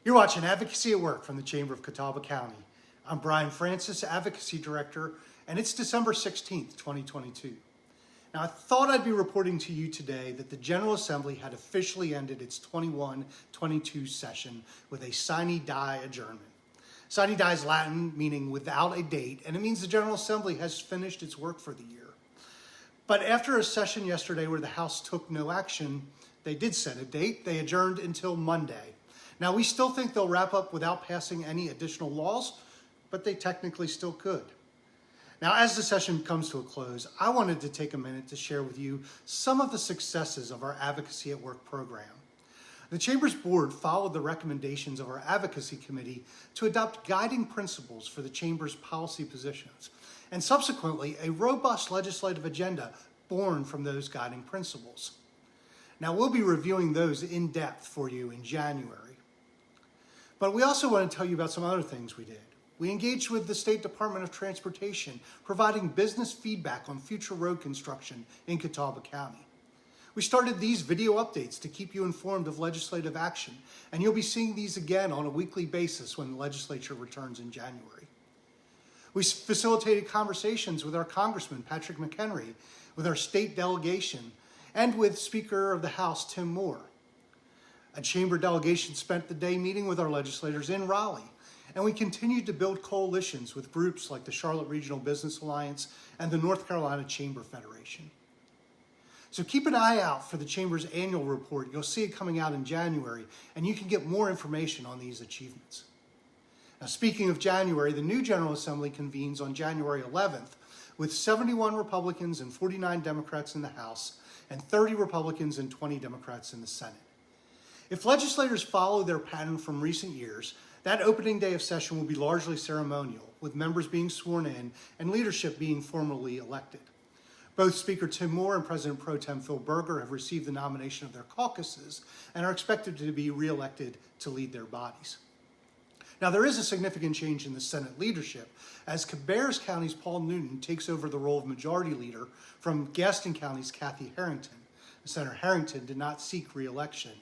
You're watching Advocacy at Work from the Chamber of Catawba County. I'm Brian Francis, Advocacy Director, and it's December 16th, 2022. Now, I thought I'd be reporting to you today that the General Assembly had officially ended its 21-22 session with a sine die adjournment. Sine die is Latin, meaning without a date, and it means the General Assembly has finished its work for the year. But after a session yesterday where the House took no action, they did set a date. They adjourned until Monday. Now, we still think they'll wrap up without passing any additional laws, but they technically still could. Now, as the session comes to a close, I wanted to take a minute to share with you some of the successes of our Advocacy at Work program. The Chamber's board followed the recommendations of our Advocacy Committee to adopt guiding principles for the Chamber's policy positions, and subsequently a robust legislative agenda born from those guiding principles. Now, we'll be reviewing those in depth for you in January. But we also want to tell you about some other things we did. We engaged with the State Department of Transportation, providing business feedback on future road construction in Catawba County. We started these video updates to keep you informed of legislative action, and you'll be seeing these again on a weekly basis when the legislature returns in January. We facilitated conversations with our Congressman, Patrick McHenry, with our state delegation, and with Speaker of the House, Tim Moore. A Chamber delegation spent the day meeting with our legislators in Raleigh, and we continued to build coalitions with groups like the Charlotte Regional Business Alliance and the North Carolina Chamber Federation. So keep an eye out for the Chamber's annual report. You'll see it coming out in January, and you can get more information on these achievements. Now, speaking of January, the new General Assembly convenes on January 11th with 71 Republicans and 49 Democrats in the House and 30 Republicans and 20 Democrats in the Senate. If legislators follow their pattern from recent years, that opening day of session will be largely ceremonial, with members being sworn in and leadership being formally elected. Both Speaker Tim Moore and President Pro Tem Phil Berger have received the nomination of their caucuses and are expected to be reelected to lead their bodies. Now, there is a significant change in the Senate leadership as Cabarrus County's Paul Newton takes over the role of Majority Leader from Gaston County's Kathy Harrington. Senator Harrington did not seek re-election.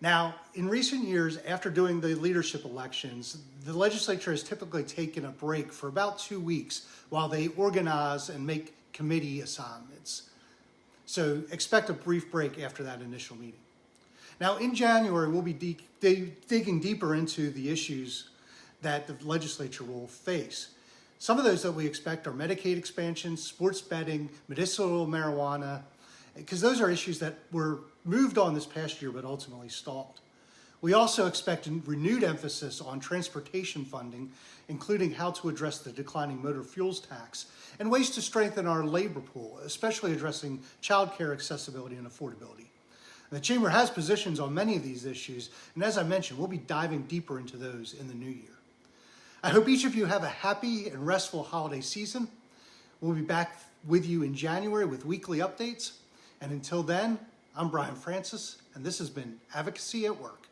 Now, in recent years, after doing the leadership elections, the legislature has typically taken a break for about 2 weeks while they organize and make committee assignments. So expect a brief break after that initial meeting. Now, in January, we'll be digging deeper into the issues that the legislature will face. Some of those that we expect are Medicaid expansion, sports betting, medicinal marijuana, because those are issues that were moved on this past year but ultimately stalled. We also expect a renewed emphasis on transportation funding, including how to address the declining motor fuels tax and ways to strengthen our labor pool, especially addressing childcare accessibility and affordability. The Chamber has positions on many of these issues, and as I mentioned, we'll be diving deeper into those in the new year. I hope each of you have a happy and restful holiday season. We'll be back with you in January with weekly updates. And until then, I'm Brian Francis, and this has been Advocacy at Work.